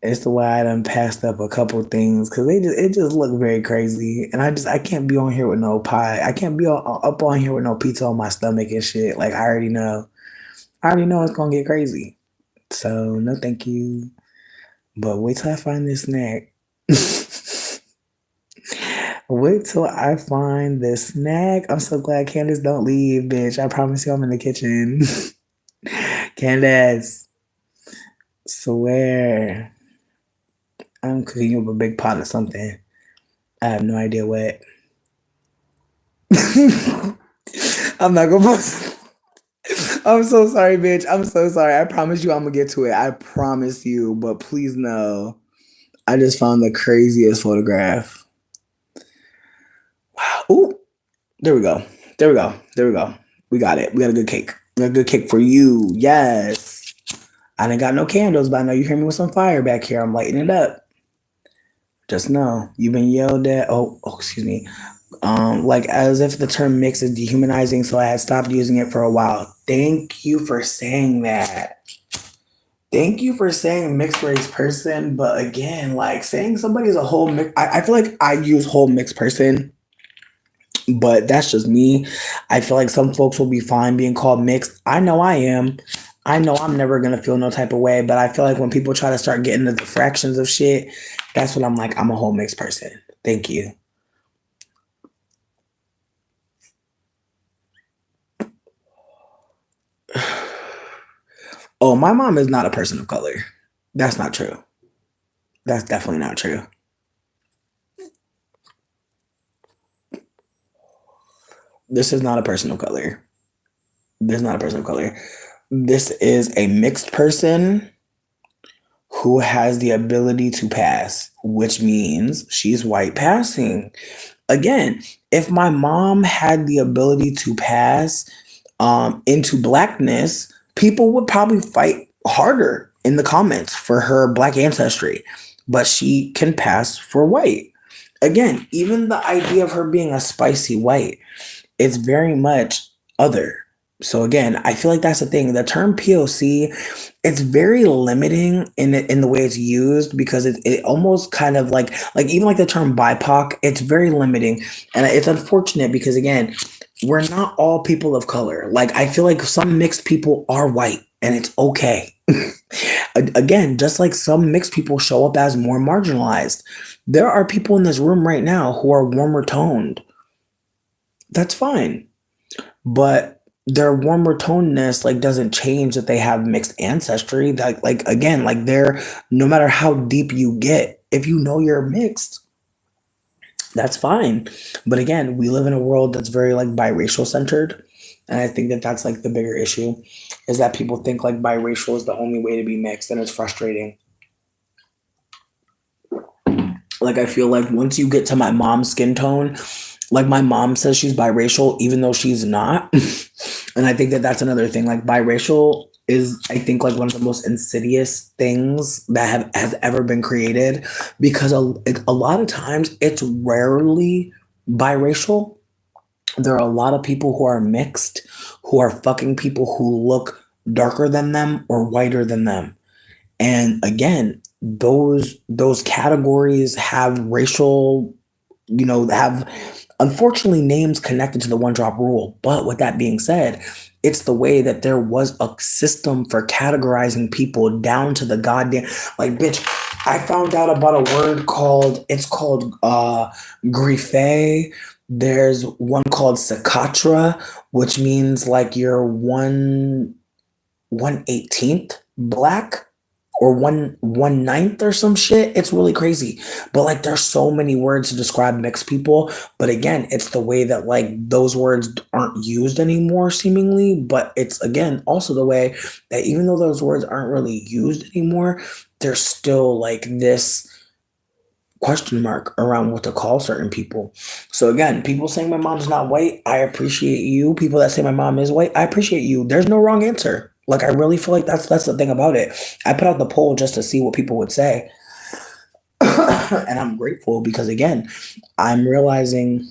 It's the way I done passed up a couple things because it just looked very crazy, and I can't be on here with no pie. I can't be up on here with no pizza on my stomach and shit. Like I already know. I already know it's gonna get crazy. So no, thank you. But wait till I find this snack. Wait till I find this snack. I'm so glad Candace don't leave, bitch. I promise you I'm in the kitchen. Candace, swear. I'm cooking you up a big pot of something. I have no idea what. I'm not gonna post. I'm so sorry, bitch. I'm so sorry. I promise you I'm gonna get to it. I promise you. But please know, I just found the craziest photograph. Wow. Ooh, there we go. There we go. There we go. We got it. We got a good cake. We got a good cake for you. Yes. I didn't got no candles, but I know you hear me with some fire back here. I'm lighting it up. Just know you've been yelled at. Oh, excuse me. Like as if the term mix is dehumanizing, so I had stopped using it for a while. Thank you for saying that. Thank you for saying mixed race person, but again, like saying somebody's a whole mix, I feel like I use whole mixed person, but that's just me. I feel like some folks will be fine being called mixed. I know I am. I know I'm never gonna feel no type of way, but I feel like when people try to start getting into the fractions of shit, that's when I'm like, I'm a whole mixed person. Thank you. Oh, my mom is not a person of color. That's not true. That's definitely not true. This is not a person of color. This is not a person of color. This is a mixed person who has the ability to pass, which means she's white passing. Again, if my mom had the ability to pass into blackness, people would probably fight harder in the comments for her black ancestry, but she can pass for white. Again, even the idea of her being a spicy white, it's very much other. So again, I feel like that's the thing. The term POC, it's very limiting in the way it's used because it almost kind of like even like the term BIPOC, it's very limiting. And it's unfortunate because again, we're not all people of color. Like I feel like some mixed people are white and it's okay. Again, just like some mixed people show up as more marginalized. There are people in this room right now who are warmer toned. That's fine. But their warmer tonedness like doesn't change that they have mixed ancestry. Like again, like they're no matter how deep you get, if you know you're mixed, that's fine. But again, we live in a world that's very like biracial centered. And I think that that's like the bigger issue is that people think like biracial is the only way to be mixed and it's frustrating. Like I feel like once you get to my mom's skin tone, like my mom says she's biracial even though she's not. And I think that that's another thing. Like biracial is I think like one of the most insidious things that have has ever been created because a lot of times it's rarely biracial. There are a lot of people who are mixed who are fucking people who look darker than them or whiter than them. And again, those categories have racial, have unfortunately names connected to the one drop rule. But with that being said, it's the way that there was a system for categorizing people down to the goddamn like bitch. I found out about a word called it's called grife. There's one called Sakatra, which means like you're 1/18th black or one ninth or some shit. It's really crazy. But like there's so many words to describe mixed people. But again, it's the way that like those words aren't used anymore, seemingly. But it's again also the way that even though those words aren't really used anymore, there's still like this question mark around what to call certain people. So again, people saying my mom's not white, I appreciate you. People that say my mom is white, I appreciate you. There's no wrong answer. Like I really feel like that's the thing about it. I put out the poll just to see what people would say. And I'm grateful because again, I'm realizing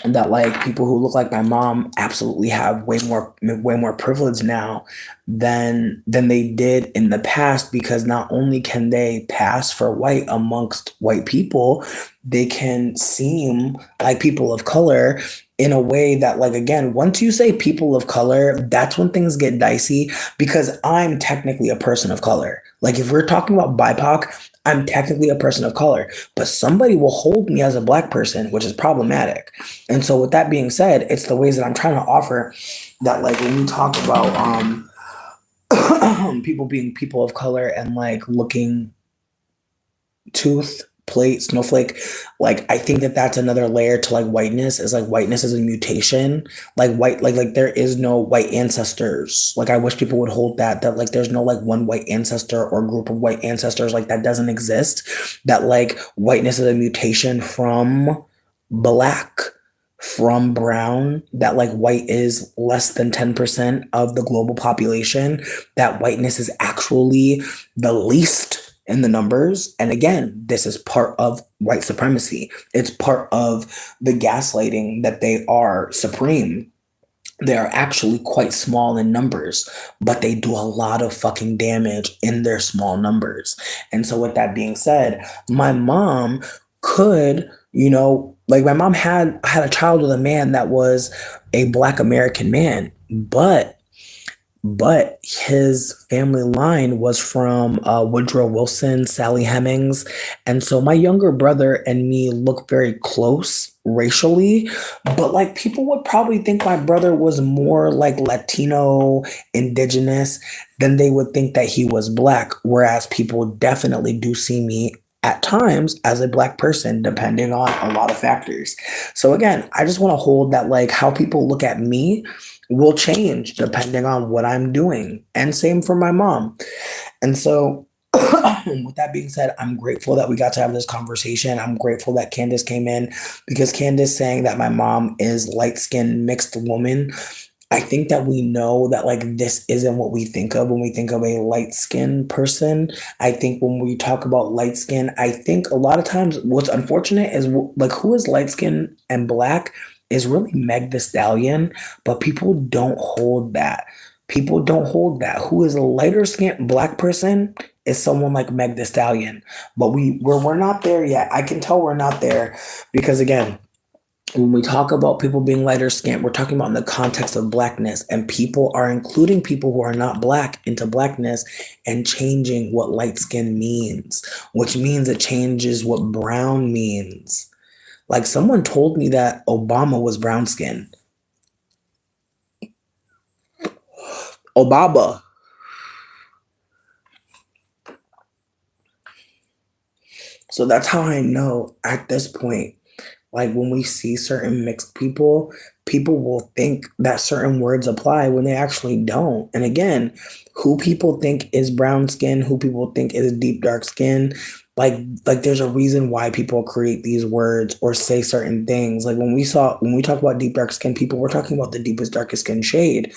that like people who look like my mom absolutely have way more privilege now than they did in the past because not only can they pass for white amongst white people, they can seem like people of color in a way that like again once you say people of color that's when things get dicey because I'm technically a person of color. Like if we're talking about BIPOC, I'm technically a person of color, but somebody will hold me as a black person, which is problematic. And so with that being said, it's the ways that I'm trying to offer that like when we talk about people being people of color and like looking tooth plate snowflake, like I think that that's another layer to like whiteness is like whiteness is a mutation. Like white like there is no white ancestors. Like I wish people would hold that like there's no like one white ancestor or group of white ancestors. Like that doesn't exist. That like whiteness is a mutation from black, from brown, that like white is less than 10% of the global population, that whiteness is actually the least in the numbers. And again, this is part of white supremacy. It's part of the gaslighting that they are supreme. They are actually quite small in numbers, but they do a lot of fucking damage in their small numbers. And so, with that being said, my mom could, like my mom had a child with a man that was a Black American man, but his family line was from Woodrow Wilson, Sally Hemings. And so my younger brother and me look very close racially, but like people would probably think my brother was more like Latino, indigenous, than they would think that he was Black. Whereas people definitely do see me at times as a Black person, depending on a lot of factors. So again, I just want to hold that like how people look at me will change depending on what I'm doing. And same for my mom. And so, with that being said, I'm grateful that we got to have this conversation. I'm grateful that Candace came in because Candace saying that my mom is light skinned mixed woman. I think that we know that like this isn't what we think of when we think of a light skinned person. I think when we talk about light skin, I think a lot of times what's unfortunate is like who is light skinned and Black is really Meg the Stallion, but people don't hold that. People don't hold that. Who is a lighter skinned Black person is someone like Meg the Stallion. But we're not there yet. I can tell we're not there because again, when we talk about people being lighter skinned, we're talking about in the context of Blackness, and people are including people who are not Black into Blackness and changing what light skin means, which means it changes what brown means. Like someone told me that Obama was brown skinned. Obama. So that's how I know at this point, like when we see certain mixed people, people will think that certain words apply when they actually don't. And again, who people think is brown skin, who people think is deep dark skin, like there's a reason why people create these words or say certain things. Like when we talk about deep dark skin people, we're talking about the deepest darkest skin shade.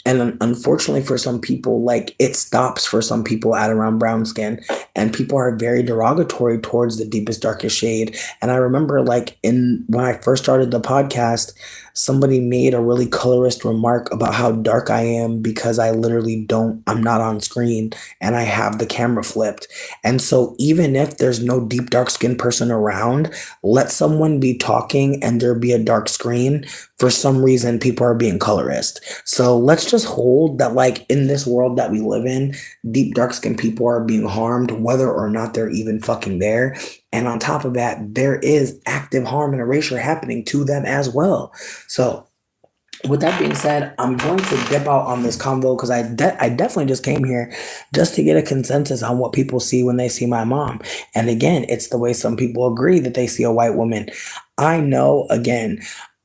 And unfortunately for some people, like it stops for some people at around brown skin, and people are very derogatory towards the deepest darkest shade. And I remember like in when I first started the podcast, somebody made a really colorist remark about how dark I am because I'm not on screen and I have the camera flipped. And so even if there's no deep dark skinned person around, let someone be talking and there be a dark screen. For some reason, people are being colorist. So let's just hold that, like, in this world that we live in, deep dark skinned people are being harmed, whether or not they're even fucking there. And on top of that, there is active harm and erasure happening to them as well. So, with that being said, I'm going to dip out on this convo because I definitely just came here just to get a consensus on what people see when they see my mom. And again, it's the way some people agree that they see a white woman. I know, again,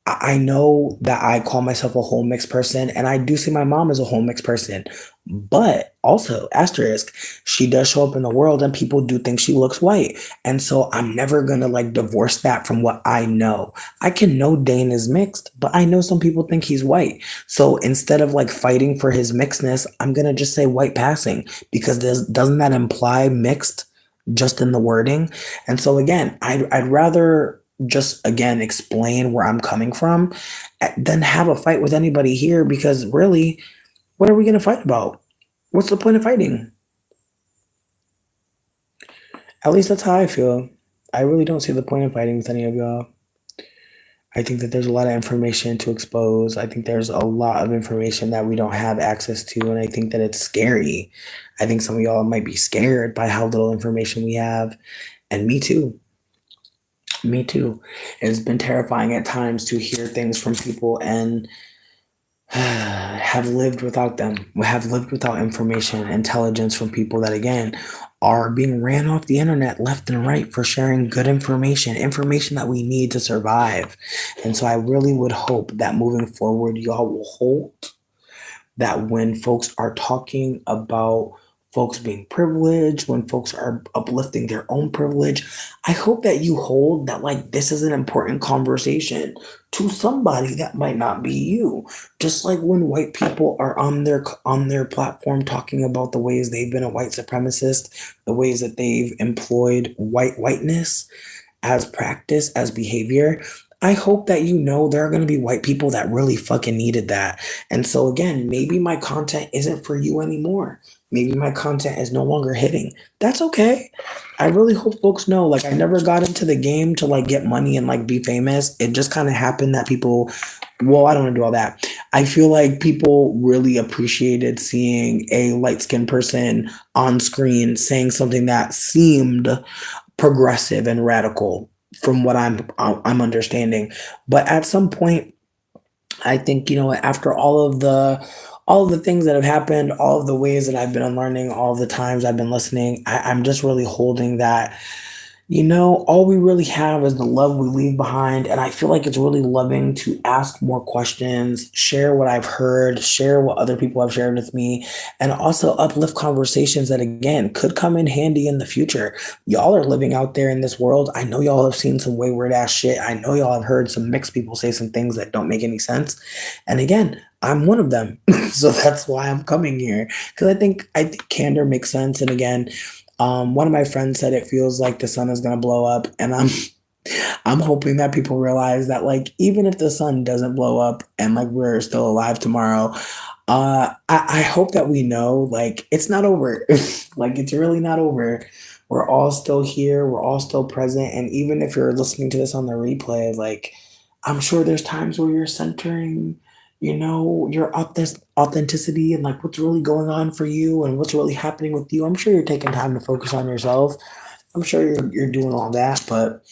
I know that I call myself a whole mixed person, and I do see my mom as a whole mixed person. But also, asterisk, she does show up in the world, and people do think she looks white. And so I'm never gonna like divorce that from what I know. I can know Dane is mixed, but I know some people think he's white. So instead of like fighting for his mixedness, I'm gonna just say white passing because doesn't that imply mixed just in the wording? And so again, I'd rather just again explain where I'm coming from than have a fight with anybody here because really, what are we gonna fight about? What's the point of fighting? At least that's how I feel. I really don't see the point of fighting with any of y'all. I think that there's a lot of information to expose. I think there's a lot of information that we don't have access to, and I think that it's scary. I think some of y'all might be scared by how little information we have, and me too. Me too. It's been terrifying at times to hear things from people and have lived without them. We have lived without information, intelligence from people that, again, are being ran off the internet left and right for sharing good information, information that we need to survive. And so I really would hope that moving forward, y'all will hold that when folks are talking about folks being privileged, when folks are uplifting their own privilege, I hope that you hold that like this is an important conversation to somebody that might not be you. Just like when white people are on their platform talking about the ways they've been a white supremacist, the ways that they've employed whiteness as practice, as behavior. I hope that you know there are gonna be white people that really fucking needed that. And so again, maybe my content isn't for you anymore. Maybe my content is no longer hitting. That's okay. I really hope folks know, like, I never got into the game to like get money and like be famous. It just kind of happened that people, well, I don't want to do all that. I feel like people really appreciated seeing a light skinned person on screen saying something that seemed progressive and radical from what I'm understanding. But at some point, I think, after all of the things that have happened, all of the ways that I've been unlearning, all of the times I've been listening, I'm just really holding that, all we really have is the love we leave behind. And I feel like it's really loving to ask more questions, share what I've heard, share what other people have shared with me, and also uplift conversations that, again, could come in handy in the future. Y'all are living out there in this world. I know y'all have seen some wayward ass shit. I know y'all have heard some mixed people say some things that don't make any sense. And again, I'm one of them. So that's why I'm coming here. Because I think candor makes sense. And again, one of my friends said it feels like the sun is gonna blow up, and I'm hoping that people realize that, like, even if the sun doesn't blow up and like we're still alive tomorrow, I hope that we know, like, it's not over. Like, it's really not over. We're all still here. We're all still present. And even if you're listening to this on the replay, like, I'm sure there's times where you're centering, your authenticity and like what's really going on for you and what's really happening with you. I'm sure you're taking time to focus on yourself. I'm sure you're doing all that. But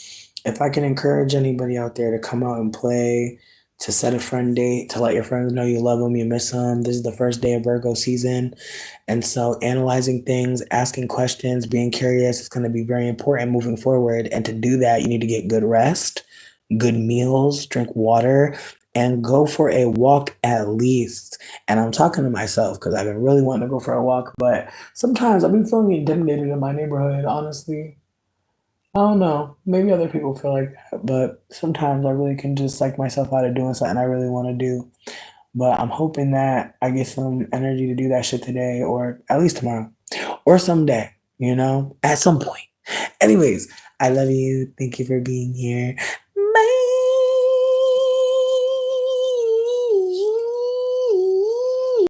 if I can encourage anybody out there to come out and play, to set a friend date, to let your friends know you love them, you miss them. This is the first day of Virgo season. And so analyzing things, asking questions, being curious is going to be very important moving forward. And to do that, you need to get good rest, good meals, drink water, and go for a walk at least. And I'm talking to myself because I've been really wanting to go for a walk, but sometimes I've been feeling intimidated in my neighborhood, honestly. I don't know. Maybe other people feel like that, but sometimes I really can just psych myself out of doing something I really want to do. But I'm hoping that I get some energy to do that shit today or at least tomorrow or someday, at some point. Anyways, I love you. Thank you for being here.